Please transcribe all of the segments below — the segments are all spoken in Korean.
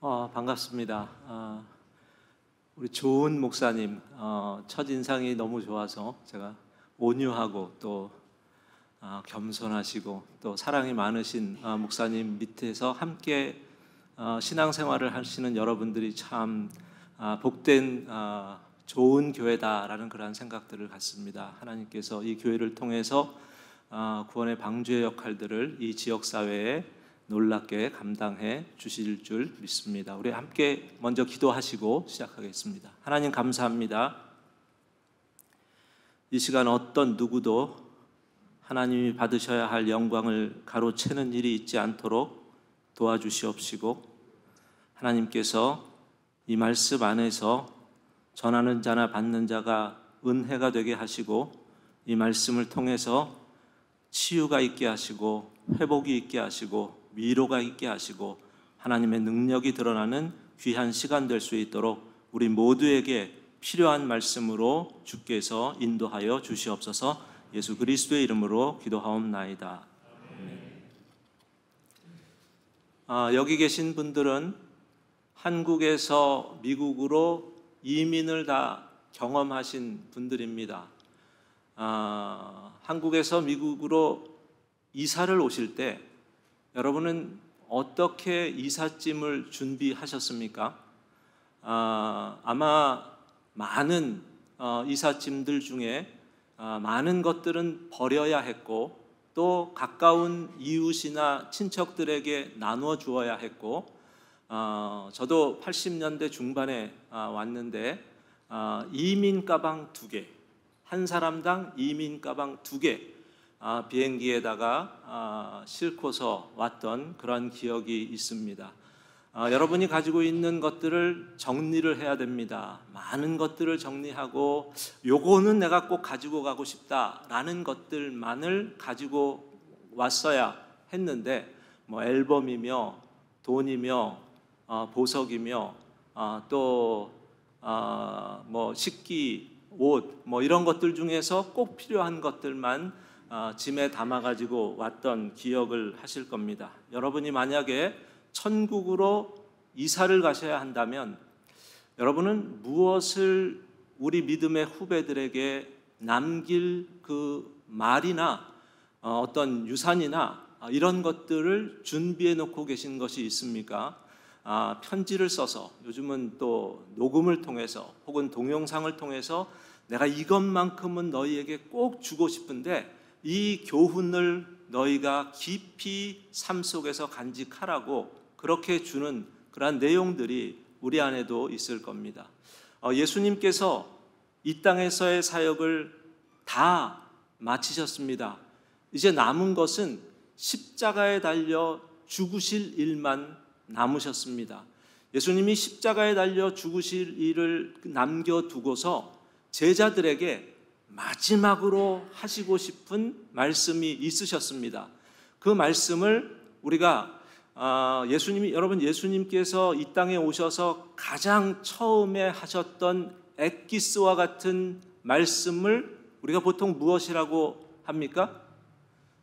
반갑습니다. 우리 좋은 목사님 첫인상이 너무 좋아서 제가 온유하고 또 겸손하시고 또 사랑이 많으신 목사님 밑에서 함께 신앙생활을 하시는 여러분들이 참 복된 좋은 교회다라는 그런 생각들을 갖습니다. 하나님께서 이 교회를 통해서 구원의 방주의 역할들을 이 지역사회에 놀랍게 감당해 주실 줄 믿습니다. 우리 함께 먼저 기도하시고 시작하겠습니다. 하나님 감사합니다. 이 시간 어떤 누구도 하나님이 받으셔야 할 영광을 가로채는 일이 있지 않도록 도와주시옵시고, 하나님께서 이 말씀 안에서 전하는 자나 받는 자가 은혜가 되게 하시고, 이 말씀을 통해서 치유가 있게 하시고 회복이 있게 하시고 위로가 있게 하시고 하나님의 능력이 드러나는 귀한 시간 될 수 있도록 우리 모두에게 필요한 말씀으로 주께서 인도하여 주시옵소서. 예수 그리스도의 이름으로 기도하옵나이다. 여기 계신 분들은 한국에서 미국으로 이민을 다 경험하신 분들입니다. 한국에서 미국으로 이사를 오실 때 여러분은 어떻게 이삿짐을 준비하셨습니까? 아마 많은 이삿짐들 중에 많은 것들은 버려야 했고 또 가까운 이웃이나 친척들에게 나누어 주어야 했고, 저도 80년대 중반에 왔는데 이민 가방 2개, 한 사람당 이민 가방 2개 비행기에다가 싣고서 왔던 그런 기억이 있습니다. 여러분이 가지고 있는 것들을 정리를 해야 됩니다. 많은 것들을 정리하고 요거는 내가 꼭 가지고 가고 싶다라는 것들만을 가지고 왔어야 했는데 앨범이며 돈이며 보석이며 또 식기, 옷 이런 것들 중에서 꼭 필요한 것들만 짐에 담아가지고 왔던 기억을 하실 겁니다. 여러분이 만약에 천국으로 이사를 가셔야 한다면 여러분은 무엇을 우리 믿음의 후배들에게 남길 그 말이나 어떤 유산이나 이런 것들을 준비해 놓고 계신 것이 있습니까? 편지를 써서, 요즘은 또 녹음을 통해서 혹은 동영상을 통해서 내가 이것만큼은 너희에게 꼭 주고 싶은데 이 교훈을 너희가 깊이 삶 속에서 간직하라고 그렇게 주는 그러한 내용들이 우리 안에도 있을 겁니다. 예수님께서 이 땅에서의 사역을 다 마치셨습니다. 이제 남은 것은 십자가에 달려 죽으실 일만 남으셨습니다. 예수님이 십자가에 달려 죽으실 일을 남겨두고서 제자들에게 마지막으로 하시고 싶은 말씀이 있으셨습니다. 그 말씀을 우리가 여러분 예수님께서 이 땅에 오셔서 가장 처음에 하셨던 엑기스와 같은 말씀을 우리가 보통 무엇이라고 합니까?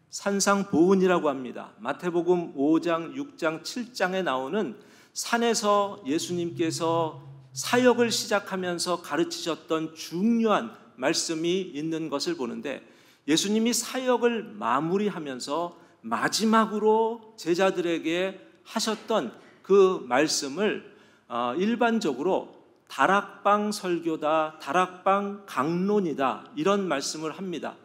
산상보훈이라고 합니다. 마태복음 5장, 6장, 7장에 나오는 산에서 예수님께서 사역을 시작하면서 가르치셨던 중요한 말씀이 있는 것을 보는데, 예수님이 사역을 마무리하면서 마지막으로 제자들에게 하셨던 그 말씀을 일반적으로 다락방 설교다, 다락방 강론이다 이런 말씀을 합니다.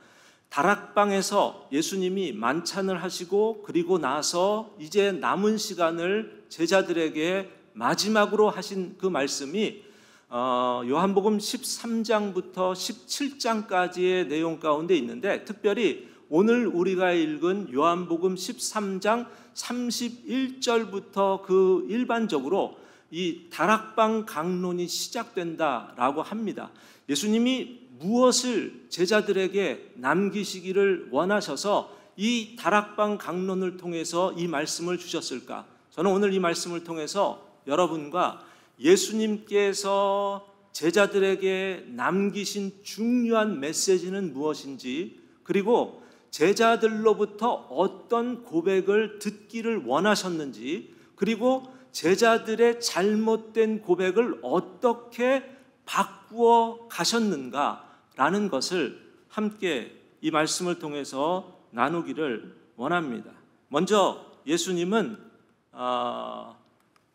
다락방에서 예수님이 만찬을 하시고 그리고 나서 이제 남은 시간을 제자들에게 마지막으로 하신 그 말씀이 요한복음 13장부터 17장까지의 내용 가운데 있는데, 특별히 오늘 우리가 읽은 요한복음 13장 31절부터 그 일반적으로 이 다락방 강론이 시작된다라고 합니다. 예수님이 무엇을 제자들에게 남기시기를 원하셔서 이 다락방 강론을 통해서 이 말씀을 주셨을까? 저는 오늘 이 말씀을 통해서 여러분과 예수님께서 제자들에게 남기신 중요한 메시지는 무엇인지, 그리고 제자들로부터 어떤 고백을 듣기를 원하셨는지, 그리고 제자들의 잘못된 고백을 어떻게 바꾸어 가셨는가라는 것을 함께 이 말씀을 통해서 나누기를 원합니다. 먼저 예수님은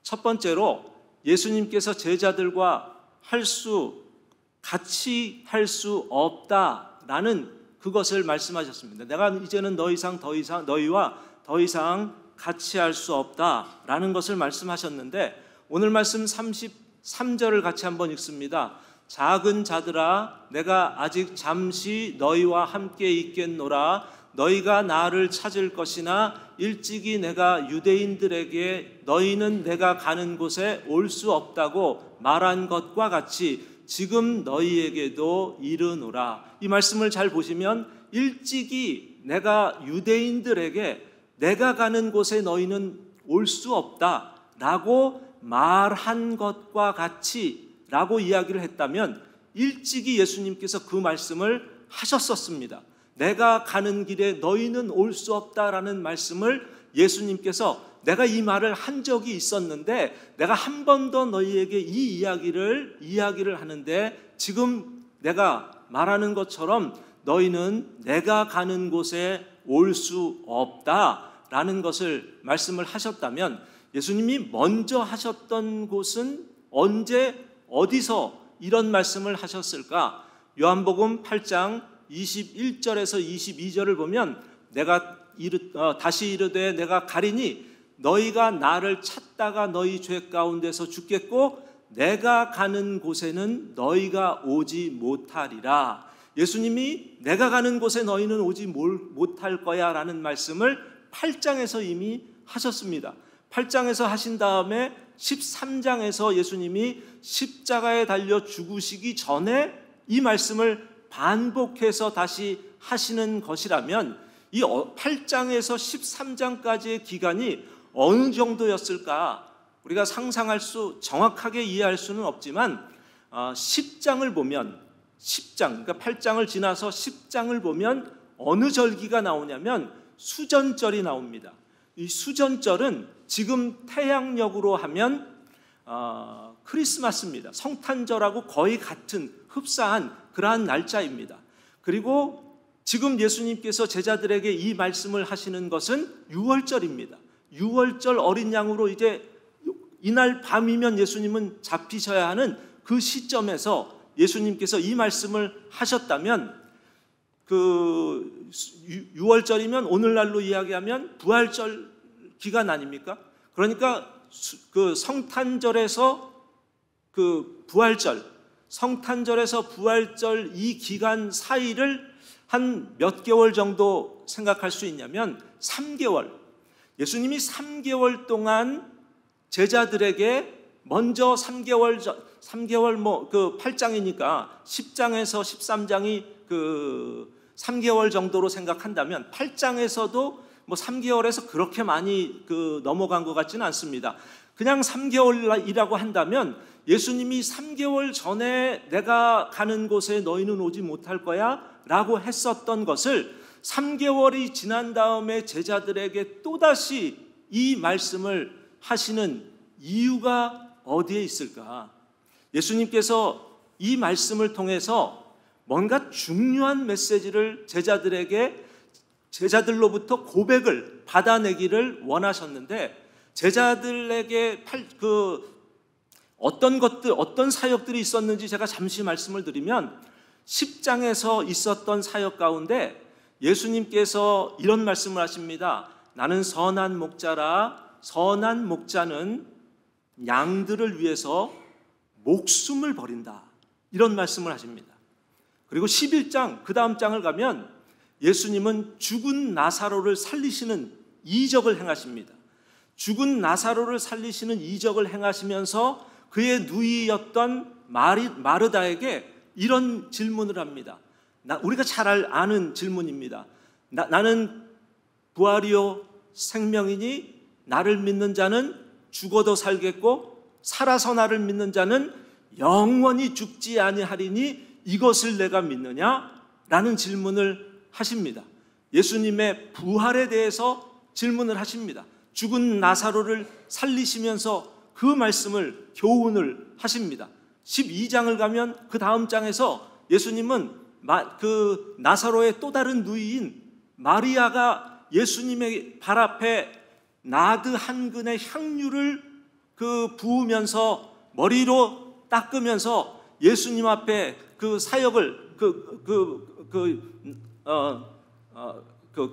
첫 번째로 예수님께서 제자들과 같이 할 수 없다라는 그것을 말씀하셨습니다. 내가 이제는 너희와 더 이상 같이 할 수 없다라는 것을 말씀하셨는데, 오늘 말씀 33절을 같이 한번 읽습니다. 작은 자들아, 내가 아직 잠시 너희와 함께 있겠노라. 너희가 나를 찾을 것이나 일찍이 내가 유대인들에게 너희는 내가 가는 곳에 올 수 없다고 말한 것과 같이 지금 너희에게도 이르노라. 이 말씀을 잘 보시면 일찍이 내가 유대인들에게 내가 가는 곳에 너희는 올 수 없다라고 말한 것과 같이 라고 이야기를 했다면, 일찍이 예수님께서 그 말씀을 하셨었습니다. 내가 가는 길에 너희는 올 수 없다라는 말씀을 예수님께서 내가 이 말을 한 적이 있었는데 내가 한 번 더 너희에게 이 이야기를 하는데, 지금 내가 말하는 것처럼 너희는 내가 가는 곳에 올 수 없다라는 것을 말씀을 하셨다면, 예수님이 먼저 하셨던 곳은 언제 어디서 이런 말씀을 하셨을까? 요한복음 8장 21절에서 22절을 보면 다시 이르되 내가 가리니 너희가 나를 찾다가 너희 죄 가운데서 죽겠고 내가 가는 곳에는 너희가 오지 못하리라. 예수님이 내가 가는 곳에 너희는 오지 못할 거야 라는 말씀을 8장에서 이미 하셨습니다. 8장에서 하신 다음에 13장에서 예수님이 십자가에 달려 죽으시기 전에 이 말씀을 반복해서 다시 하시는 것이라면, 이 8장에서 13장까지의 기간이 어느 정도였을까? 우리가 정확하게 이해할 수는 없지만 10장을 보면 그러니까 8장을 지나서 10장을 보면 어느 절기가 나오냐면 수전절이 나옵니다. 이 수전절은 지금 태양력으로 하면 크리스마스입니다. 성탄절하고 거의 같은 흡사한 그러한 날짜입니다. 그리고 지금 예수님께서 제자들에게 이 말씀을 하시는 것은 유월절입니다. 유월절 어린 양으로 이제 이날 밤이면 예수님은 잡히셔야 하는 그 시점에서 예수님께서 이 말씀을 하셨다면, 그 유월절이면 오늘날로 이야기하면 부활절 기간 아닙니까? 그러니까 그 성탄절에서 그 성탄절에서 부활절 이 기간 사이를 한 몇 개월 정도 생각할 수 있냐면 3개월. 예수님이 3개월 동안 제자들에게 먼저 3개월 그 8장이니까 10장에서 13장이 그 3개월 정도로 생각한다면 8장에서도 뭐 3개월에서 그렇게 많이 그 넘어간 것 같지는 않습니다. 그냥 3개월이라고 한다면 예수님이 3개월 전에 내가 가는 곳에 너희는 오지 못할 거야 라고 했었던 것을 3개월이 지난 다음에 제자들에게 또다시 이 말씀을 하시는 이유가 어디에 있을까? 예수님께서 이 말씀을 통해서 뭔가 중요한 메시지를 제자들로부터 고백을 받아내기를 원하셨는데, 제자들에게 어떤 사역들이 있었는지 제가 잠시 말씀을 드리면 10장에서 있었던 사역 가운데 예수님께서 이런 말씀을 하십니다. 나는 선한 목자라. 선한 목자는 양들을 위해서 목숨을 버린다. 이런 말씀을 하십니다. 그리고 11장 그 다음 장을 가면 예수님은 죽은 나사로를 살리시는 이적을 행하십니다. 죽은 나사로를 살리시는 이적을 행하시면서 그의 누이였던 마르다에게 이런 질문을 합니다. 우리가 잘 아는 질문입니다. 나는 부활이요 생명이니 나를 믿는 자는 죽어도 살겠고 살아서 나를 믿는 자는 영원히 죽지 아니하리니 이것을 내가 믿느냐? 라는 질문을 하십니다. 예수님의 부활에 대해서 질문을 하십니다. 죽은 나사로를 살리시면서 그 말씀을 교훈을 하십니다. 12장을 가면 그 다음 장에서 예수님은 그 나사로의 또 다른 누이인 마리아가 예수님의 발 앞에 나드 한 근의 향유를 부으면서 머리로 닦으면서 예수님 앞에 그 사역을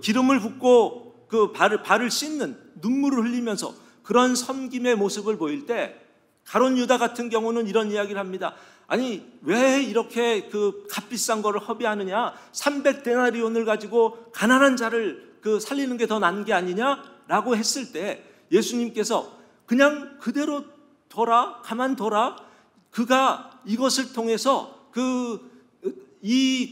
기름을 붓고 그 발을 씻는 눈물을 흘리면서 그런 섬김의 모습을 보일 때 가룟 유다 같은 경우는 이런 이야기를 합니다. 아니 왜 이렇게 그 값비싼 거를 허비하느냐? 300데나리온을 가지고 가난한 자를 살리는 게 더 나은 게 아니냐라고 했을 때 예수님께서 그냥 그대로 가만둬라. 그가 이것을 통해서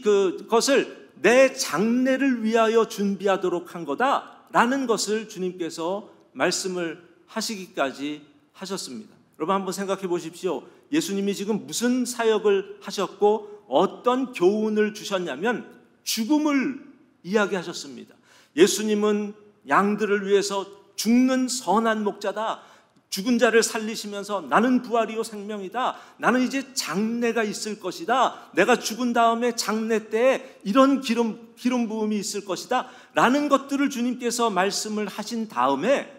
그것을 내 장래를 위하여 준비하도록 한 거다라는 것을 주님께서 말씀을 하시기까지 하셨습니다. 여러분 한번 생각해 보십시오. 예수님이 지금 무슨 사역을 하셨고 어떤 교훈을 주셨냐면 죽음을 이야기하셨습니다. 예수님은 양들을 위해서 죽는 선한 목자다. 죽은 자를 살리시면서 나는 부활이요 생명이다. 나는 이제 장래가 있을 것이다. 내가 죽은 다음에 장래 때에 이런 기름 부음이 있을 것이다 라는 것들을 주님께서 말씀을 하신 다음에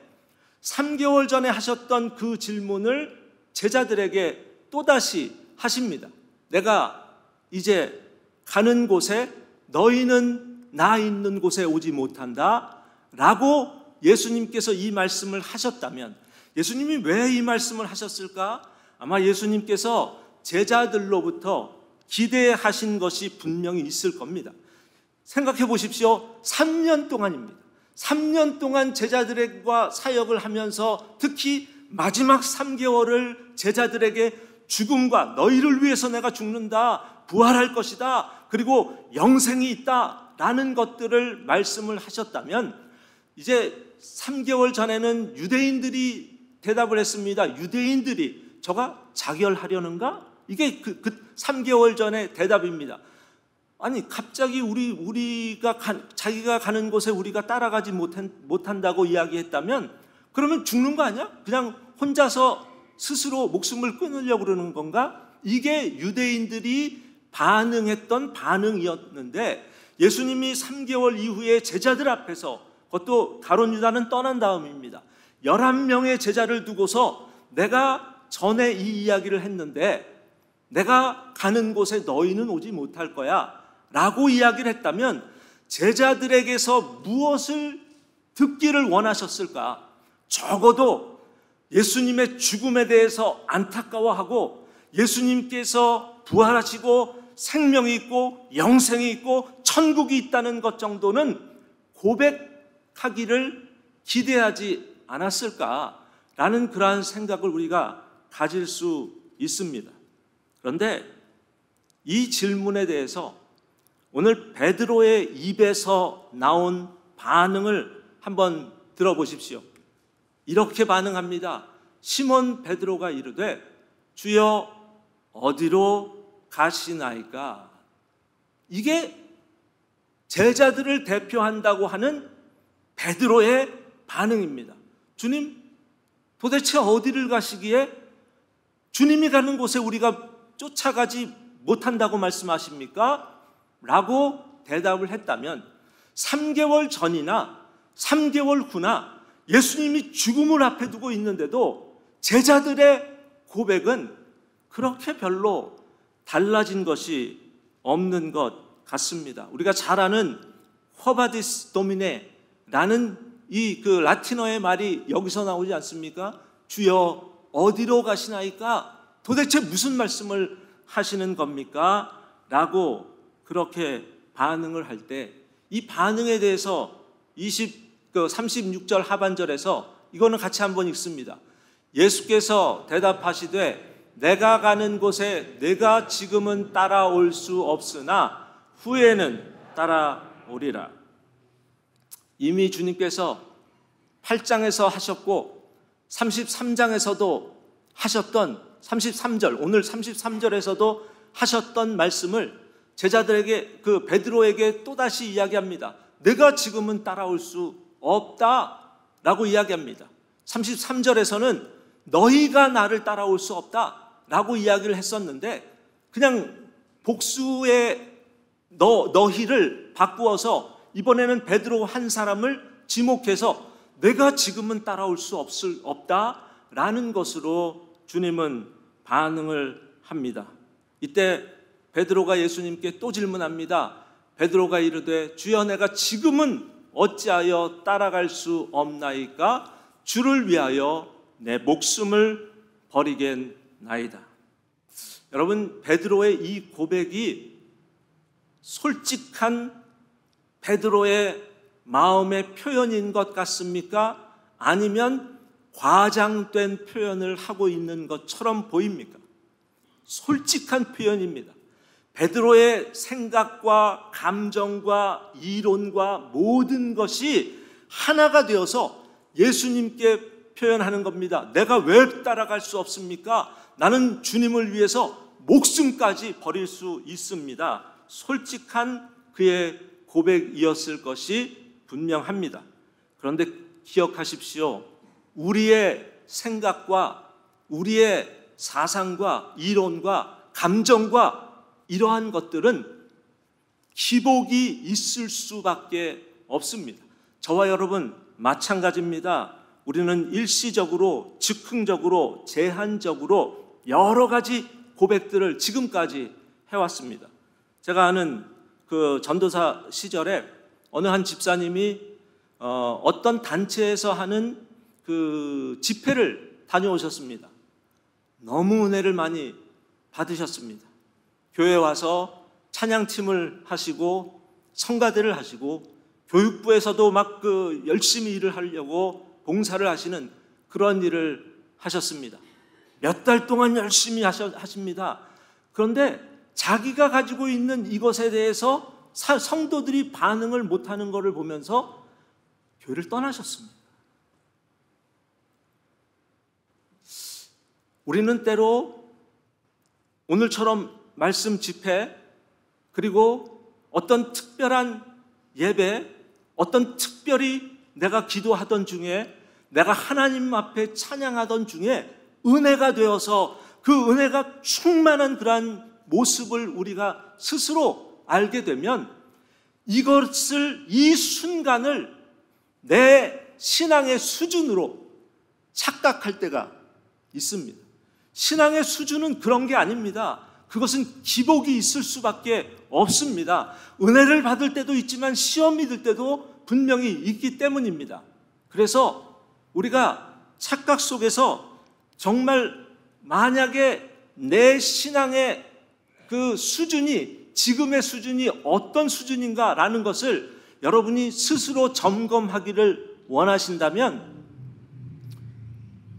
3개월 전에 하셨던 그 질문을 제자들에게 또다시 하십니다. 내가 이제 가는 곳에 너희는 나 있는 곳에 오지 못한다 라고 예수님께서 이 말씀을 하셨다면 예수님이 왜 이 말씀을 하셨을까? 아마 예수님께서 제자들로부터 기대하신 것이 분명히 있을 겁니다. 생각해 보십시오. 3년 동안입니다. 3년 동안 제자들과 사역을 하면서 특히 마지막 3개월을 제자들에게 죽음과 너희를 위해서 내가 죽는다, 부활할 것이다, 그리고 영생이 있다 라는 것들을 말씀을 하셨다면 이제 3개월 전에는 유대인들이 대답을 했습니다. 유대인들이 저가 자결하려는가? 이게 그 3개월 전의 대답입니다. 아니 갑자기 자기가 가는 곳에 우리가 따라가지 못한다고 이야기했다면 그러면 죽는 거 아니야? 그냥 혼자서 스스로 목숨을 끊으려고 그러는 건가? 이게 유대인들이 반응했던 반응이었는데 예수님이 3개월 이후에 제자들 앞에서 그것도 가룟 유다는 떠난 다음입니다. 11명의 제자를 두고서 내가 전에 이 이야기를 했는데 내가 가는 곳에 너희는 오지 못할 거야 라고 이야기를 했다면 제자들에게서 무엇을 듣기를 원하셨을까? 적어도 예수님의 죽음에 대해서 안타까워하고 예수님께서 부활하시고 생명이 있고 영생이 있고 천국이 있다는 것 정도는 고백하기를 기대하지 않았을까라는 그러한 생각을 우리가 가질 수 있습니다. 그런데 이 질문에 대해서 오늘 베드로의 입에서 나온 반응을 한번 들어보십시오. 이렇게 반응합니다. 시몬 베드로가 이르되 주여 어디로 가시나이까? 이게 제자들을 대표한다고 하는 베드로의 반응입니다. 주님, 도대체 어디를 가시기에 주님이 가는 곳에 우리가 쫓아가지 못한다고 말씀하십니까? 라고 대답을 했다면 3개월 전이나 3개월 후나 예수님이 죽음을 앞에 두고 있는데도 제자들의 고백은 그렇게 별로 달라진 것이 없는 것 같습니다. 우리가 잘 아는 허바디스 도미네라는 이 라틴어의 말이 여기서 나오지 않습니까? 주여 어디로 가시나이까? 도대체 무슨 말씀을 하시는 겁니까? 라고 그렇게 반응을 할 때 이 반응에 대해서 36절 하반절에서 이거는 같이 한번 읽습니다. 예수께서 대답하시되 내가 가는 곳에 내가 지금은 따라올 수 없으나 후에는 따라오리라. 이미 주님께서 8장에서 하셨고 33장에서도 하셨던 33절, 오늘 33절에서도 하셨던 말씀을 제자들에게 베드로에게 또다시 이야기합니다. 내가 지금은 따라올 수 없다. 라고 이야기합니다. 33절에서는 너희가 나를 따라올 수 없다 라고 이야기를 했었는데 그냥 복수의 너희를 바꾸어서 이번에는 베드로 한 사람을 지목해서 내가 지금은 따라올 수 없다라는 것으로 주님은 반응을 합니다. 이때 베드로가 예수님께 또 질문합니다. 베드로가 이르되 주여 내가 지금은 어찌하여 따라갈 수 없나이까? 주를 위하여 내 목숨을 버리겠나이다. 여러분, 베드로의 이 고백이 솔직한 베드로의 마음의 표현인 것 같습니까? 아니면 과장된 표현을 하고 있는 것처럼 보입니까? 솔직한 표현입니다. 베드로의 생각과 감정과 이론과 모든 것이 하나가 되어서 예수님께 표현하는 겁니다. 내가 왜 따라갈 수 없습니까? 나는 주님을 위해서 목숨까지 버릴 수 있습니다. 솔직한 그의 고백이었을 것이 분명합니다. 그런데 기억하십시오. 우리의 생각과 우리의 사상과 이론과 감정과 이러한 것들은 기복이 있을 수밖에 없습니다. 저와 여러분 마찬가지입니다. 우리는 일시적으로, 즉흥적으로, 제한적으로 여러 가지 고백들을 지금까지 해왔습니다. 제가 아는 그 전도사 시절에 어느 한 집사님이 어떤 단체에서 하는 그 집회를 다녀오셨습니다. 너무 은혜를 많이 받으셨습니다. 교회에 와서 찬양팀을 하시고 성가대를 하시고 교육부에서도 막 그 열심히 일을 하려고 봉사를 하시는 그런 일을 하셨습니다. 몇 달 동안 열심히 하십니다. 그런데 자기가 가지고 있는 이것에 대해서 성도들이 반응을 못하는 것을 보면서 교회를 떠나셨습니다. 우리는 때로 오늘처럼 말씀 집회, 그리고 어떤 특별한 예배, 어떤 특별히 내가 기도하던 중에, 내가 하나님 앞에 찬양하던 중에 은혜가 되어서 그 은혜가 충만한 그러한 모습을 우리가 스스로 알게 되면 이것을, 이 순간을 내 신앙의 수준으로 착각할 때가 있습니다. 신앙의 수준은 그런 게 아닙니다. 그것은 기복이 있을 수밖에 없습니다. 은혜를 받을 때도 있지만 시험이 들 때도 분명히 있기 때문입니다. 그래서 우리가 착각 속에서 정말 만약에 내 신앙의 그 수준이, 지금의 수준이 어떤 수준인가라는 것을 여러분이 스스로 점검하기를 원하신다면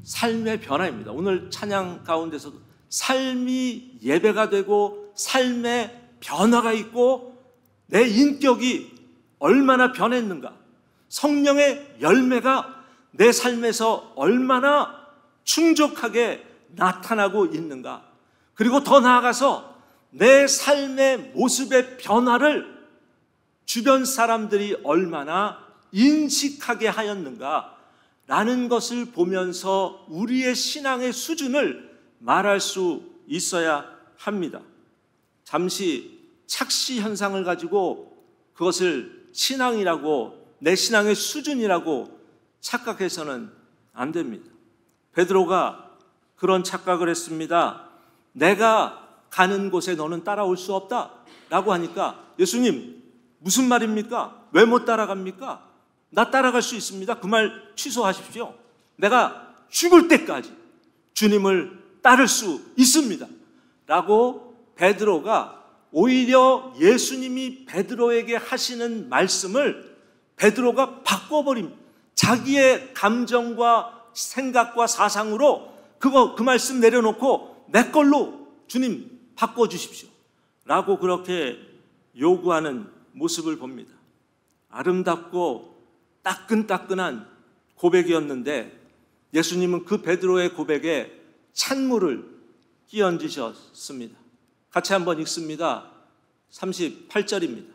삶의 변화입니다. 오늘 찬양 가운데서도 삶이 예배가 되고 삶의 변화가 있고 내 인격이 얼마나 변했는가, 성령의 열매가 내 삶에서 얼마나 충족하게 나타나고 있는가, 그리고 더 나아가서 내 삶의 모습의 변화를 주변 사람들이 얼마나 인식하게 하였는가 라는 것을 보면서 우리의 신앙의 수준을 말할 수 있어야 합니다. 잠시 착시 현상을 가지고 그것을 신앙이라고, 내 신앙의 수준이라고 착각해서는 안 됩니다. 베드로가 그런 착각을 했습니다. 내가 가는 곳에 너는 따라올 수 없다 라고 하니까, 예수님 무슨 말입니까? 왜 못 따라갑니까? 나 따라갈 수 있습니다. 그 말 취소하십시오. 내가 죽을 때까지 주님을 따를 수 있습니다 라고 베드로가, 오히려 예수님이 베드로에게 하시는 말씀을 베드로가 바꿔버립니다. 자기의 감정과 생각과 사상으로 그 말씀 내려놓고 내 걸로 주님 바꿔주십시오 라고 그렇게 요구하는 모습을 봅니다. 아름답고 따끈따끈한 고백이었는데 예수님은 그 베드로의 고백에 찬물을 끼얹으셨습니다. 같이 한번 읽습니다. 38절입니다.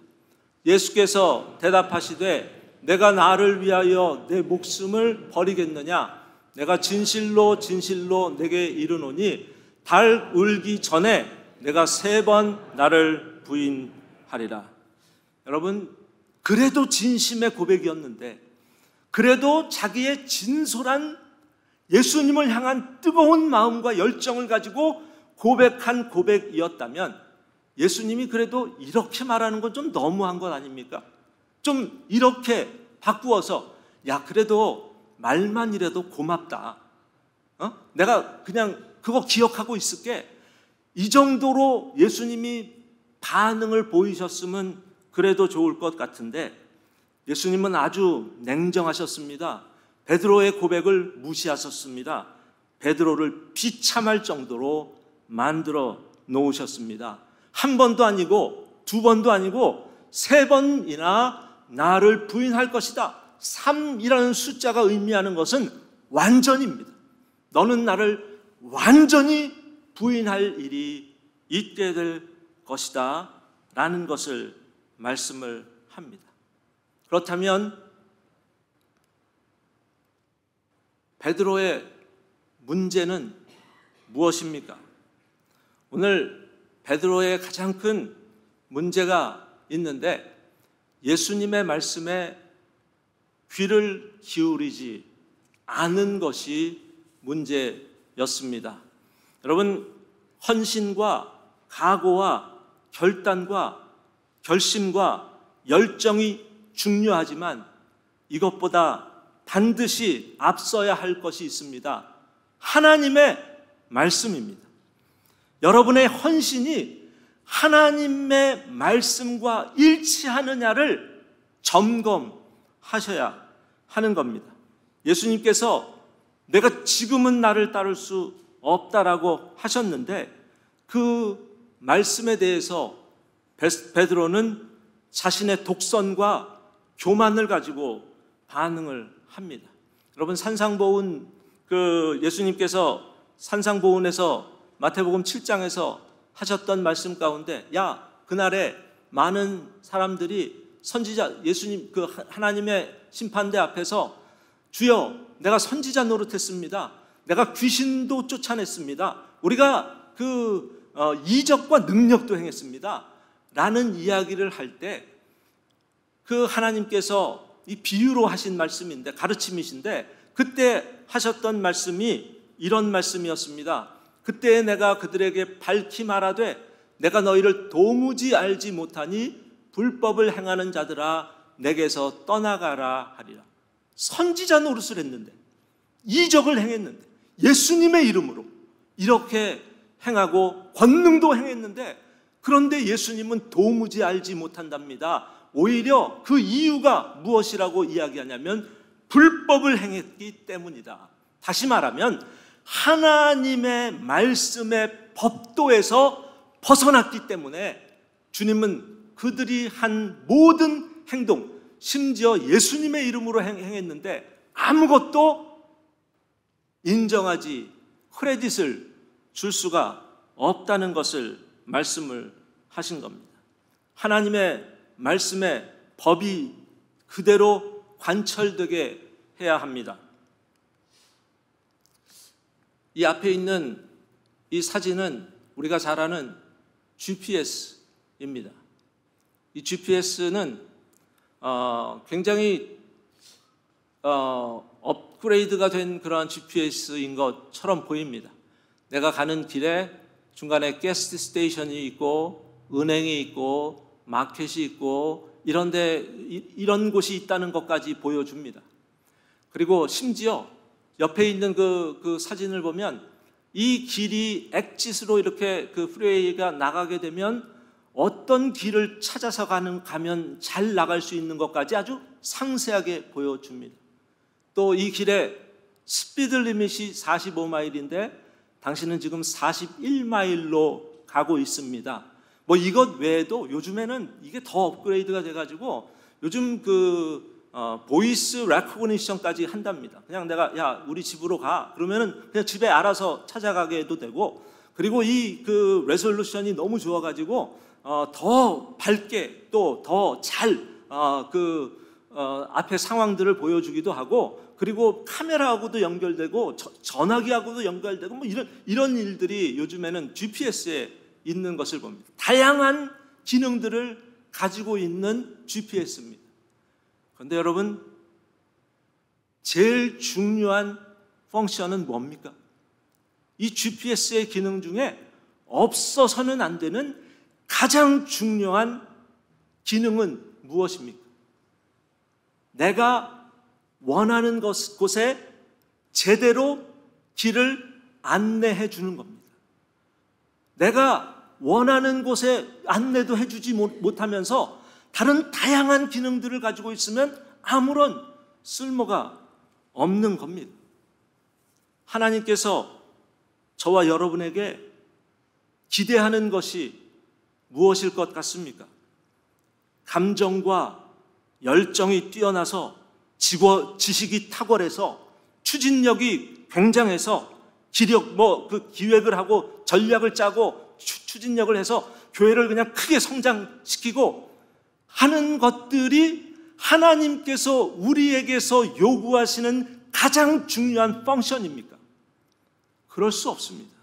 예수께서 대답하시되 내가 나를 위하여 내 목숨을 버리겠느냐? 내가 진실로 진실로 내게 이르노니 달 울기 전에 내가 3번 나를 부인하리라. 여러분, 그래도 진심의 고백이었는데, 그래도 자기의 진솔한 예수님을 향한 뜨거운 마음과 열정을 가지고 고백한 고백이었다면, 예수님이 그래도 이렇게 말하는 건 좀 너무한 것 아닙니까? 좀 이렇게 바꾸어서, 야, 그래도 말만이라도 고맙다. 내가 그냥 그거 기억하고 있을게. 이 정도로 예수님이 반응을 보이셨으면 그래도 좋을 것 같은데, 예수님은 아주 냉정하셨습니다. 베드로의 고백을 무시하셨습니다. 베드로를 비참할 정도로 만들어 놓으셨습니다. 1번도 아니고 2번도 아니고 3번이나 나를 부인할 것이다. 3이라는 숫자가 의미하는 것은 완전입니다. 너는 나를 완전히 부인할 일이 있게 될 것이다 라는 것을 말씀을 합니다. 그렇다면 베드로의 문제는 무엇입니까? 오늘 베드로의 가장 큰 문제가 있는데, 예수님의 말씀에 귀를 기울이지 않은 것이 문제였습니다. 여러분, 헌신과 각오와 결단과 결심과 열정이 중요하지만 이것보다 반드시 앞서야 할 것이 있습니다. 하나님의 말씀입니다. 여러분의 헌신이 하나님의 말씀과 일치하느냐를 점검하셔야 하는 겁니다. 예수님께서 내가 지금은 나를 따를 수 없다라고 하셨는데, 그 말씀에 대해서 베드로는 자신의 독선과 교만을 가지고 반응을 합니다. 여러분, 산상보훈, 예수님께서 산상보훈에서 마태복음 7장에서 하셨던 말씀 가운데, 야, 그날에 많은 사람들이 선지자, 예수님 하나님의 심판대 앞에서 주여, 내가 선지자 노릇했습니다. 내가 귀신도 쫓아냈습니다. 우리가 이적과 능력도 행했습니다. 라는 이야기를 할 때, 하나님께서 이 비유로 하신 말씀인데, 가르침이신데, 그때 하셨던 말씀이 이런 말씀이었습니다. 그때 내가 그들에게 밝히 말하되 내가 너희를 도무지 알지 못하니 불법을 행하는 자들아 내게서 떠나가라 하리라. 선지자 노릇을 했는데, 이적을 행했는데, 예수님의 이름으로 이렇게 행하고 권능도 행했는데, 그런데 예수님은 도무지 알지 못한답니다. 오히려 그 이유가 무엇이라고 이야기하냐면 불법을 행했기 때문이다. 다시 말하면 하나님의 말씀의 법도에서 벗어났기 때문에 주님은 그들이 한 모든 행동, 심지어 예수님의 이름으로 행했는데 아무것도 인정하지, 크레딧을 줄 수가 없다는 것을 말씀을 하신 겁니다. 하나님의 말씀의 법이 그대로 관철되게 해야 합니다. 이 앞에 있는 이 사진은 우리가 잘 아는 GPS입니다. 이 GPS는 굉장히 업그레이드가 된 그러한 GPS인 것처럼 보입니다. 내가 가는 길에 중간에 가스 스테이션이 있고 은행이 있고 마켓이 있고 이런 곳이 있다는 것까지 보여줍니다. 그리고 심지어 옆에 있는 그 사진을 보면 이 길이 엑짓으로 이렇게 프리웨이가 나가게 되면 어떤 길을 찾아서 가면 잘 나갈 수 있는 것까지 아주 상세하게 보여줍니다. 또 이 길에 스피드 리밋이 45마일인데 당신은 지금 41마일로 가고 있습니다. 이것 외에도 요즘에는 이게 더 업그레이드가 돼가지고 요즘 보이스 레코그니션까지 한답니다. 그냥 내가 야 우리 집으로 가 그러면은 그냥 집에 알아서 찾아가게 해도 되고, 그리고 이 레솔루션이 너무 좋아가지고 더 밝게 또 더 잘 앞에 상황들을 보여주기도 하고, 그리고 카메라하고도 연결되고 전화기하고도 연결되고 뭐 이런 일들이 요즘에는 GPS에 있는 것을 봅니다. 다양한 기능들을 가지고 있는 GPS입니다. 그런데 여러분, 제일 중요한 펑션은 뭡니까? 이 GPS의 기능 중에 없어서는 안 되는 가장 중요한 기능은 무엇입니까? 내가 원하는 곳에 제대로 길을 안내해 주는 겁니다. 내가 원하는 곳에 안내도 해주지 못하면서 다른 다양한 기능들을 가지고 있으면 아무런 쓸모가 없는 겁니다. 하나님께서 저와 여러분에게 기대하는 것이 무엇일 것 같습니까? 감정과 열정이 뛰어나서 지식이 탁월해서 추진력이 굉장해서 기획을 하고 전략을 짜고 추진력을 해서 교회를 그냥 크게 성장시키고 하는 것들이 하나님께서 우리에게서 요구하시는 가장 중요한 펑션입니까? 그럴 수 없습니다.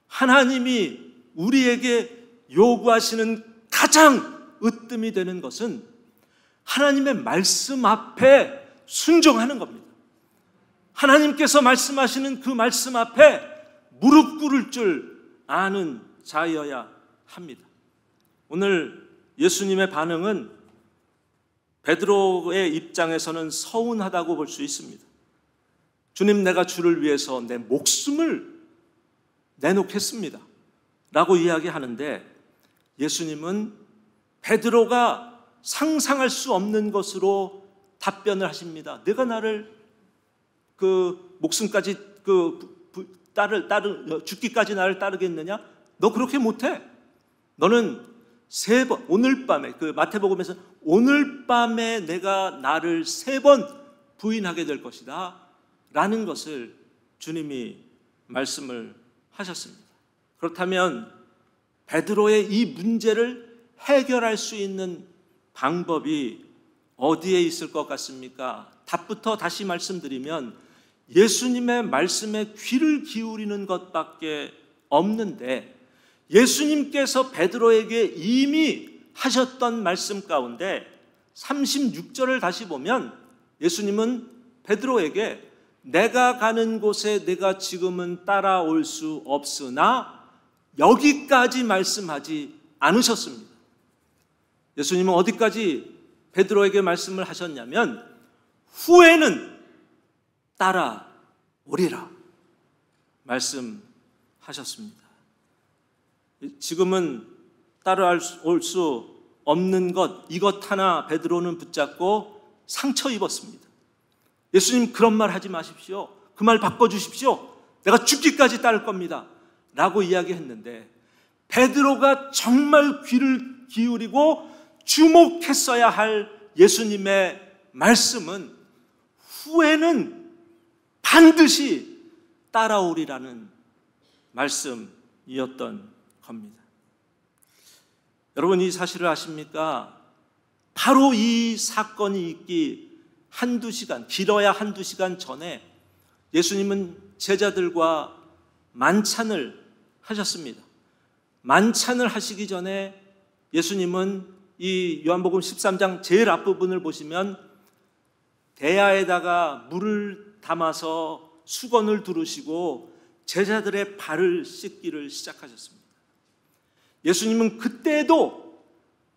하나님이 우리에게 요구하시는 가장 으뜸이 되는 것은 하나님의 말씀 앞에 순종하는 겁니다. 하나님께서 말씀하시는 그 말씀 앞에 무릎 꿇을 줄 아는 자여야 합니다. 오늘 예수님의 반응은 베드로의 입장에서는 서운하다고 볼 수 있습니다. 주님, 내가 주를 위해서 내 목숨을 내놓겠습니다 라고 이야기하는데, 예수님은 베드로가 상상할 수 없는 것으로 답변을 하십니다. 내가 나를 목숨까지 죽기까지 나를 따르겠느냐? 너 그렇게 못해. 너는 3번, 오늘 밤에, 마태복음에서 오늘 밤에 내가 나를 3번 부인하게 될 것이다 라는 것을 주님이 말씀을 하셨습니다. 그렇다면 베드로의 이 문제를 해결할 수 있는 방법이 어디에 있을 것 같습니까? 답부터 다시 말씀드리면 예수님의 말씀에 귀를 기울이는 것밖에 없는데, 예수님께서 베드로에게 이미 하셨던 말씀 가운데 36절을 다시 보면 예수님은 베드로에게 내가 가는 곳에 내가 지금은 따라올 수 없으나 여기까지 말씀하지 않으셨습니다. 예수님은 어디까지 베드로에게 말씀을 하셨냐면 후에는 따라오리라 말씀하셨습니다. 지금은 따라올 수 없는 이것 하나 베드로는 붙잡고 상처 입었습니다. 예수님, 그런 말 하지 마십시오. 그 말 바꿔주십시오. 내가 죽기까지 따를 겁니다 라고 이야기했는데, 베드로가 정말 귀를 기울이고 주목했어야 할 예수님의 말씀은 후에는 반드시 따라오리라는 말씀이었던 겁니다. 여러분, 이 사실을 아십니까? 바로 이 사건이 있기 길어야 한두 시간 전에 예수님은 제자들과 만찬을 하셨습니다. 만찬을 하시기 전에 예수님은 이 요한복음 13장 제일 앞부분을 보시면 대야에다가 물을 담아서 수건을 두르시고 제자들의 발을 씻기를 시작하셨습니다. 예수님은 그때도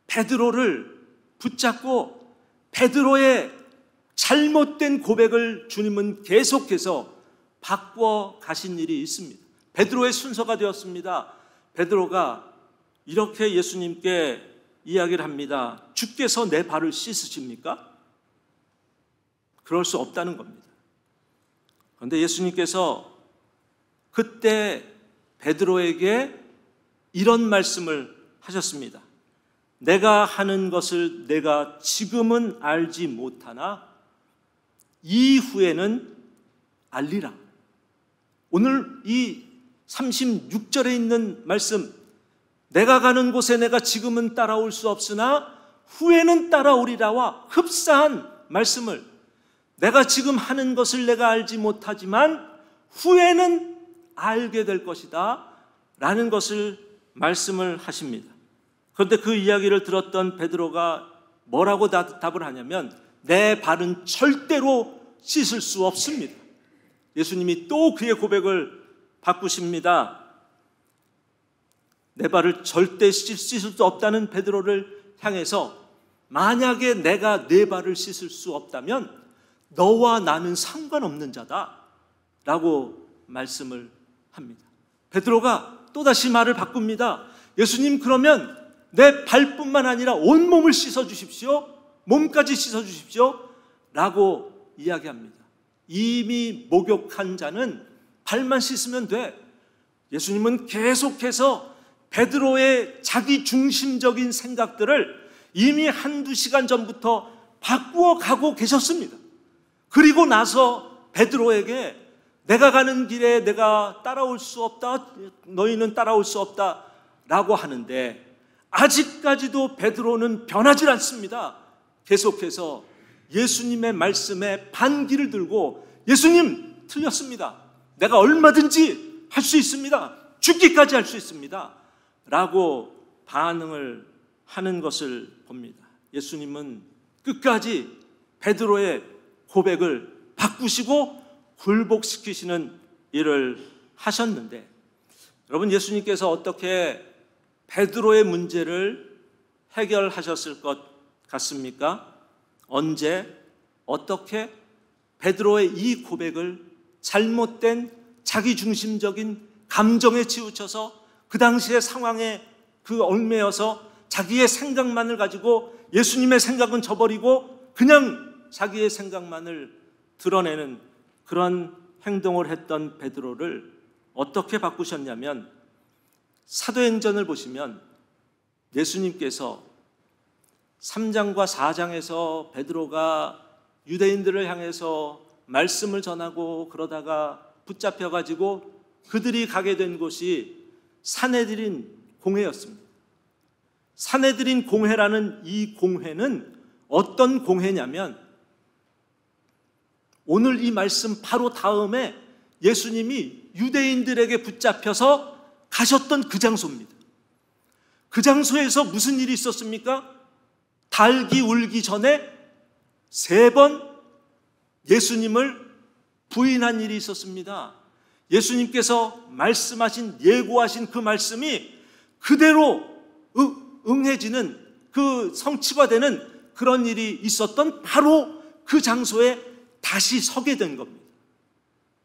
베드로를 붙잡고 베드로의 잘못된 고백을 주님은 계속해서 바꿔 가신 일이 있습니다. 베드로의 순서가 되었습니다. 베드로가 이렇게 예수님께 이야기를 합니다. 주께서 내 발을 씻으십니까? 그럴 수 없다는 겁니다. 그런데 예수님께서 그때 베드로에게 이런 말씀을 하셨습니다. 내가 하는 것을 내가 지금은 알지 못하나 이후에는 알리라. 오늘 이 36절에 있는 말씀, 내가 가는 곳에 내가 지금은 따라올 수 없으나 후에는 따라오리라와 흡사한 말씀을, 내가 지금 하는 것을 내가 알지 못하지만 후에는 알게 될 것이다 라는 것을 말씀을 하십니다. 그런데 그 이야기를 들었던 베드로가 뭐라고 답을 하냐면, 내 발은 절대로 씻을 수 없습니다. 예수님이 또 그의 고백을 바꾸십니다. 내 발을 절대 씻을 수 없다는 베드로를 향해서, 만약에 내가 내 발을 씻을 수 없다면 너와 나는 상관없는 자다 라고 말씀을 합니다. 베드로가 또다시 말을 바꿉니다. 예수님, 그러면 내 발뿐만 아니라 온몸을 씻어주십시오, 몸까지 씻어주십시오 라고 이야기합니다. 이미 목욕한 자는 발만 씻으면 돼. 예수님은 계속해서 베드로의 자기 중심적인 생각들을 이미 한두 시간 전부터 바꾸어 가고 계셨습니다. 그리고 나서 베드로에게 내가 가는 길에 내가 따라올 수 없다, 너희는 따라올 수 없다 라고 하는데, 아직까지도 베드로는 변하지 않습니다. 계속해서 예수님의 말씀에 반기를 들고, 예수님 틀렸습니다, 내가 얼마든지 할 수 있습니다, 죽기까지 할 수 있습니다 라고 반응을 하는 것을 봅니다. 예수님은 끝까지 베드로의 고백을 바꾸시고 굴복시키시는 일을 하셨는데, 여러분, 예수님께서 어떻게 베드로의 문제를 해결하셨을 것 같습니까? 언제, 어떻게 베드로의 이 고백을 잘못된 자기중심적인 감정에 치우쳐서 그 당시의 상황에 얽매여서 자기의 생각만을 가지고 예수님의 생각은 저버리고 그냥 자기의 생각만을 드러내는 그런 행동을 했던 베드로를 어떻게 바꾸셨냐면, 사도행전을 보시면 예수님께서 3장과 4장에서 베드로가 유대인들을 향해서 말씀을 전하고 그러다가 붙잡혀가지고 그들이 가게 된 곳이 산헤드린 공회였습니다. 산헤드린 공회라는 이 공회는 어떤 공회냐면, 오늘 이 말씀 바로 다음에 예수님이 유대인들에게 붙잡혀서 가셨던 그 장소입니다. 그 장소에서 무슨 일이 있었습니까? 달기 울기 전에 3번 예수님을 부인한 일이 있었습니다. 예수님께서 말씀하신, 예고하신 그 말씀이 그대로 응해지는, 그 성취화되는 그런 일이 있었던 바로 그 장소에 다시 서게 된 겁니다.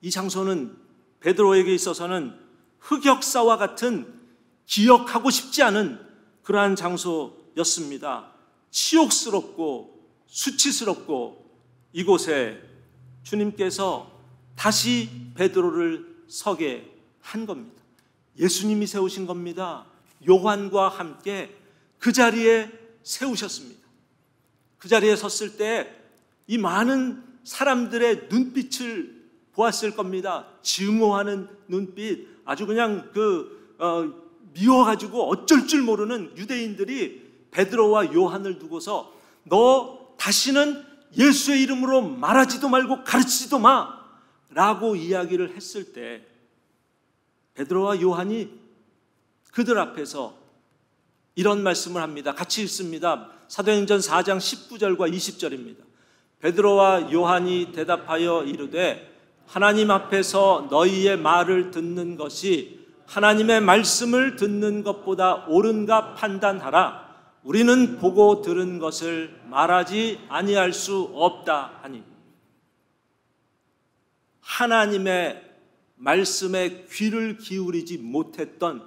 이 장소는 베드로에게 있어서는 흑역사와 같은, 기억하고 싶지 않은 그러한 장소였습니다. 치욕스럽고 수치스럽고, 이곳에 주님께서 다시 베드로를 서게 한 겁니다. 예수님이 세우신 겁니다. 요한과 함께 그 자리에 세우셨습니다. 그 자리에 섰을 때 이 많은 사람들의 눈빛을 보았을 겁니다. 증오하는 눈빛, 아주 그냥 미워가지고 어쩔 줄 모르는 유대인들이 베드로와 요한을 두고서, 너 다시는 예수의 이름으로 말하지도 말고 가르치지도 마 라고 이야기를 했을 때, 베드로와 요한이 그들 앞에서 이런 말씀을 합니다. 같이 읽습니다. 사도행전 4장 19절과 20절입니다. 베드로와 요한이 대답하여 이르되, 하나님 앞에서 너희의 말을 듣는 것이 하나님의 말씀을 듣는 것보다 옳은가 판단하라. 우리는 보고 들은 것을 말하지 아니할 수 없다 하니, 하나님의 말씀에 귀를 기울이지 못했던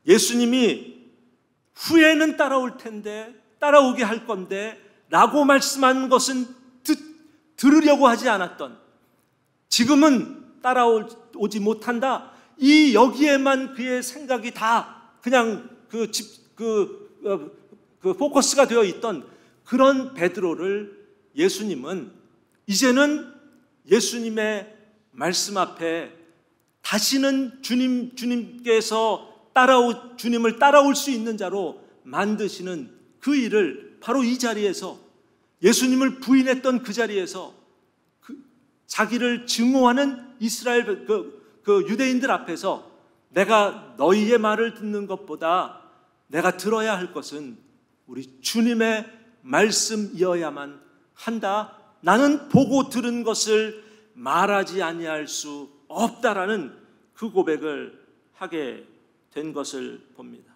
예수님이 후에는 따라올 텐데, 따라오게 할 건데 라고 말씀한 것은 들으려고 하지 않았던, 지금은 따라오지 못한다, 이 여기에만 그의 생각이 다 그냥 포커스가 되어 있던 그런 베드로를 예수님은 이제는 예수님의 말씀 앞에 다시는 주님께서 주님을 따라올 수 있는 자로 만드시는 그 일을 바로 이 자리에서, 예수님을 부인했던 그 자리에서 자기를 증오하는 이스라엘 그 유대인들 앞에서 내가 너희의 말을 듣는 것보다 내가 들어야 할 것은 우리 주님의 말씀이어야만 한다. 나는 보고 들은 것을 말하지 아니할 수 없다라는 그 고백을 하게 된 것을 봅니다.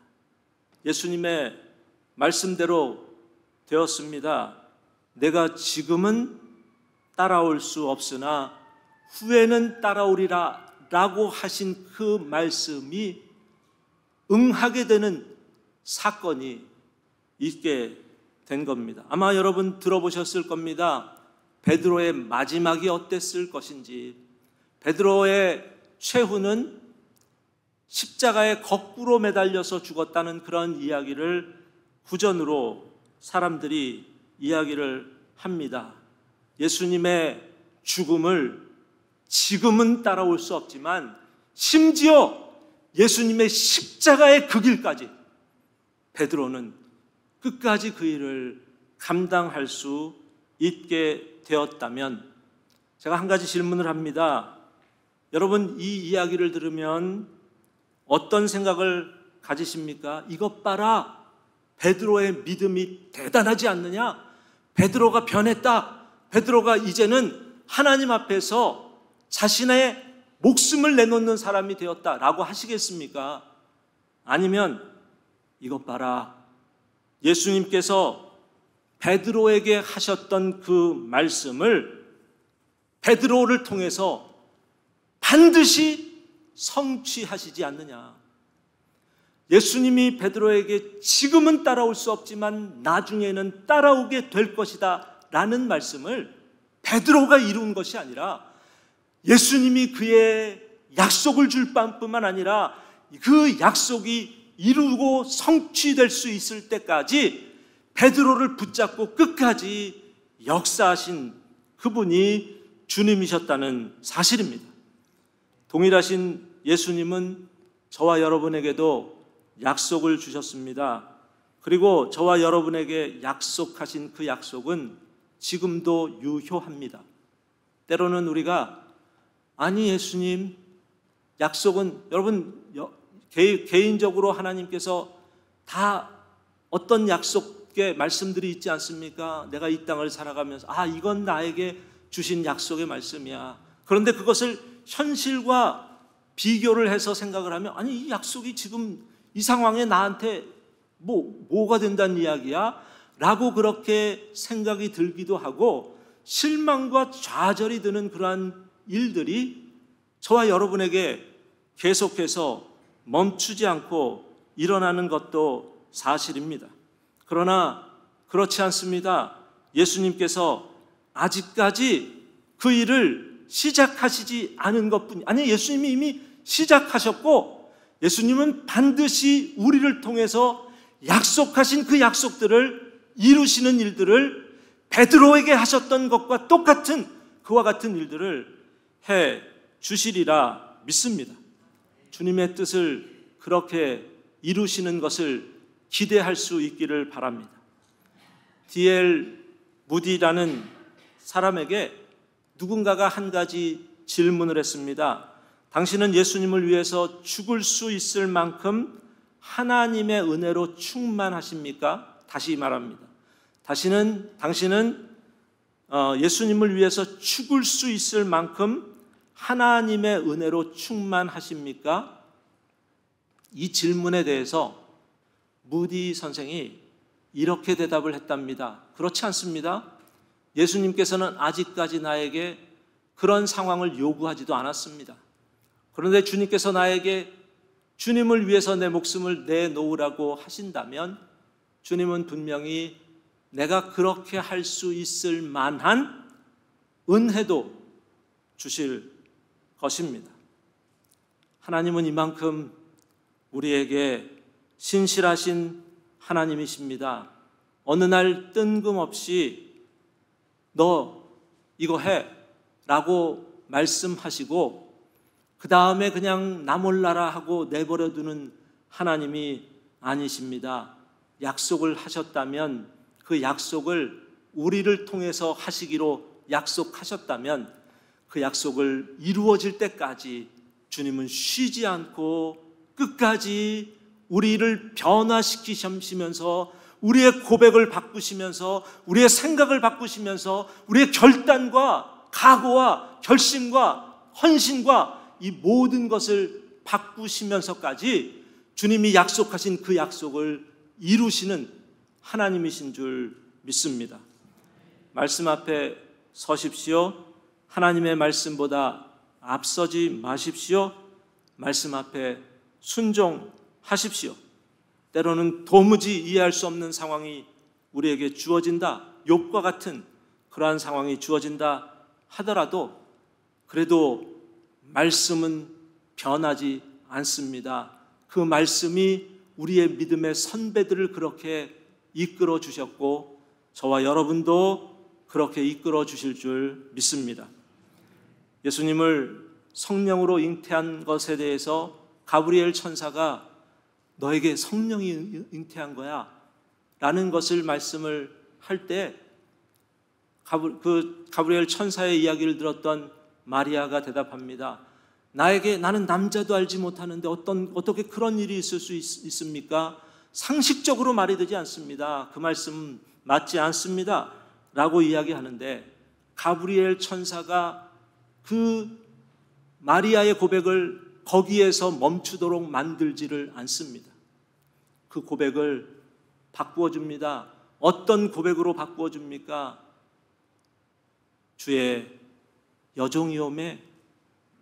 예수님의 말씀대로 되었습니다. 내가 지금은 따라올 수 없으나 후에는 따라오리라 라고 하신 그 말씀이 응하게 되는 사건이 있게 된 겁니다. 아마 여러분 들어보셨을 겁니다. 베드로의 마지막이 어땠을 것인지. 베드로의 최후는 십자가에 거꾸로 매달려서 죽었다는 그런 이야기를 구전으로 사람들이 이야기를 합니다. 예수님의 죽음을 지금은 따라올 수 없지만 심지어 예수님의 십자가의 그 길까지 베드로는 끝까지 그 일을 감당할 수 있게 되었다면, 제가 한 가지 질문을 합니다. 여러분, 이 이야기를 들으면 어떤 생각을 가지십니까? 이것 봐라, 베드로의 믿음이 대단하지 않느냐? 베드로가 변했다. 베드로가 이제는 하나님 앞에서 자신의 목숨을 내놓는 사람이 되었다라고 하시겠습니까? 아니면 이것 봐라, 예수님께서 베드로에게 하셨던 그 말씀을 베드로를 통해서 반드시 성취하시지 않느냐. 예수님이 베드로에게 지금은 따라올 수 없지만 나중에는 따라오게 될 것이다 라는 말씀을 베드로가 이룬 것이 아니라 예수님이 그의 약속을 줄 뿐만 아니라 그 약속이 이루고 성취될 수 있을 때까지 베드로를 붙잡고 끝까지 역사하신 그분이 주님이셨다는 사실입니다. 동일하신 예수님은 저와 여러분에게도 약속을 주셨습니다. 그리고 저와 여러분에게 약속하신 그 약속은 지금도 유효합니다. 때로는 우리가 아니 예수님, 약속은 여러분 개인적으로 하나님께서 다 어떤 약속의 말씀들이 있지 않습니까? 내가 이 땅을 살아가면서 이건 나에게 주신 약속의 말씀이야. 그런데 그것을 현실과 비교를 해서 생각을 하면 아니 이 약속이 지금 이 상황에 나한테 뭐가 된다는 이야기야? 라고 그렇게 생각이 들기도 하고 실망과 좌절이 드는 그러한 일들이 저와 여러분에게 계속해서 멈추지 않고 일어나는 것도 사실입니다. 그러나 그렇지 않습니다. 예수님께서 아직까지 그 일을 시작하시지 않은 것뿐이 아니 예수님이 이미 시작하셨고 예수님은 반드시 우리를 통해서 약속하신 그 약속들을 이루시는 일들을 베드로에게 하셨던 것과 똑같은 그와 같은 일들을 해 주시리라 믿습니다. 주님의 뜻을 그렇게 이루시는 것을 기대할 수 있기를 바랍니다. D.L. 무디라는 사람에게 누군가가 한 가지 질문을 했습니다. 당신은 예수님을 위해서 죽을 수 있을 만큼 하나님의 은혜로 충만하십니까? 다시 말합니다. 당신은 예수님을 위해서 죽을 수 있을 만큼 하나님의 은혜로 충만하십니까? 이 질문에 대해서 무디 선생이 이렇게 대답을 했답니다. 그렇지 않습니다. 예수님께서는 아직까지 나에게 그런 상황을 요구하지도 않았습니다. 그런데 주님께서 나에게 주님을 위해서 내 목숨을 내놓으라고 하신다면 주님은 분명히 내가 그렇게 할 수 있을 만한 은혜도 주실 것입니다. 하나님은 이만큼 우리에게 신실하신 하나님이십니다. 어느 날 뜬금없이 너 이거 해 라고 말씀하시고 그 다음에 그냥 나 몰라라 하고 내버려두는 하나님이 아니십니다. 약속을 하셨다면 그 약속을 우리를 통해서 하시기로 약속하셨다면 그 약속을 이루어질 때까지 주님은 쉬지 않고 끝까지 우리를 변화시키시면서 우리의 고백을 바꾸시면서 우리의 생각을 바꾸시면서 우리의 결단과 각오와 결심과 헌신과 이 모든 것을 바꾸시면서까지 주님이 약속하신 그 약속을 이루시는 하나님이신 줄 믿습니다. 말씀 앞에 서십시오. 하나님의 말씀보다 앞서지 마십시오. 말씀 앞에 순종하십시오. 때로는 도무지 이해할 수 없는 상황이 우리에게 주어진다, 욥과 같은 그러한 상황이 주어진다 하더라도 그래도 말씀은 변하지 않습니다. 그 말씀이 우리의 믿음의 선배들을 그렇게 이끌어 주셨고 저와 여러분도 그렇게 이끌어 주실 줄 믿습니다. 예수님을 성령으로 잉태한 것에 대해서 가브리엘 천사가 너에게 성령이 잉태한 거야 라는 것을 말씀을 할 때 그 가브리엘 천사의 이야기를 들었던 마리아가 대답합니다. 나는 남자도 알지 못하는데 어떻게 그런 일이 있을 수 있습니까? 상식적으로 말이 되지 않습니다. 그 말씀 맞지 않습니다 라고 이야기하는데 가브리엘 천사가 그 마리아의 고백을 거기에서 멈추도록 만들지를 않습니다. 그 고백을 바꾸어 줍니다. 어떤 고백으로 바꾸어 줍니까? 주의 여종이오매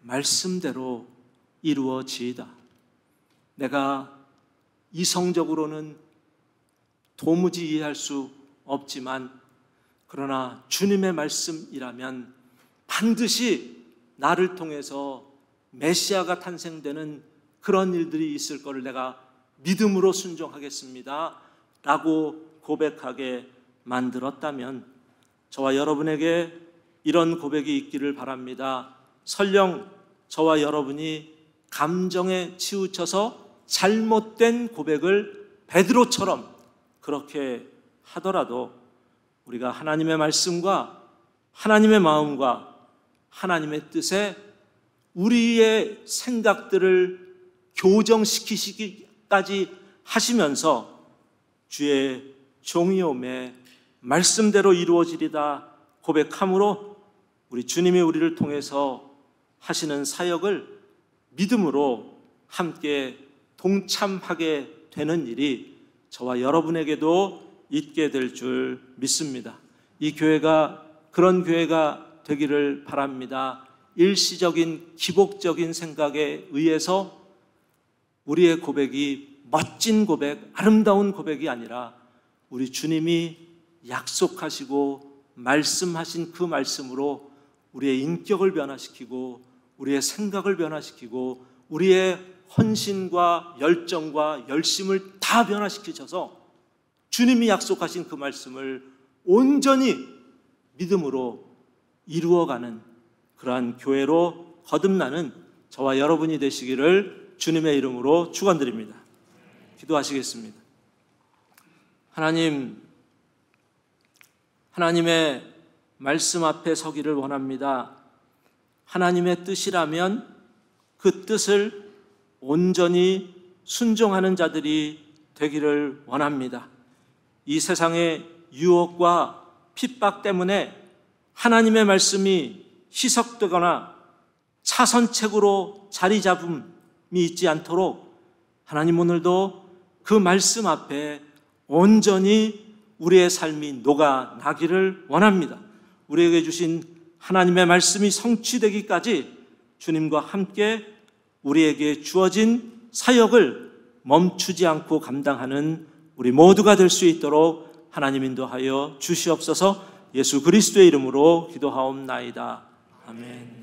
말씀대로 이루어지이다. 내가 이성적으로는 도무지 이해할 수 없지만 그러나 주님의 말씀이라면 반드시 나를 통해서 메시아가 탄생되는 그런 일들이 있을 것을 내가 믿음으로 순종하겠습니다 라고 고백하게 만들었다면 저와 여러분에게 이런 고백이 있기를 바랍니다. 설령 저와 여러분이 감정에 치우쳐서 잘못된 고백을 베드로처럼 그렇게 하더라도 우리가 하나님의 말씀과 하나님의 마음과 하나님의 뜻에 우리의 생각들을 교정시키시기까지 하시면서 주의 종이오매 말씀대로 이루어지리다 고백함으로 우리 주님이 우리를 통해서 하시는 사역을 믿음으로 함께 동참하게 되는 일이 저와 여러분에게도 있게 될 줄 믿습니다. 이 교회가 그런 교회가 되기를 바랍니다. 일시적인 기복적인 생각에 의해서 우리의 고백이 멋진 고백, 아름다운 고백이 아니라 우리 주님이 약속하시고 말씀하신 그 말씀으로 우리의 인격을 변화시키고 우리의 생각을 변화시키고 우리의 헌신과 열정과 열심을 다 변화시키셔서 주님이 약속하신 그 말씀을 온전히 믿음으로 이루어가는 그러한 교회로 거듭나는 저와 여러분이 되시기를 주님의 이름으로 축원드립니다. 기도하시겠습니다. 하나님의 말씀 앞에 서기를 원합니다. 하나님의 뜻이라면 그 뜻을 온전히 순종하는 자들이 되기를 원합니다. 이 세상의 유혹과 핍박 때문에 하나님의 말씀이 희석되거나 차선책으로 자리 잡음이 있지 않도록 하나님 오늘도 그 말씀 앞에 온전히 우리의 삶이 녹아나기를 원합니다. 우리에게 주신 하나님의 말씀이 성취되기까지 주님과 함께 우리에게 주어진 사역을 멈추지 않고 감당하는 우리 모두가 될 수 있도록 하나님 인도하여 주시옵소서. 예수 그리스도의 이름으로 기도하옵나이다. 아멘.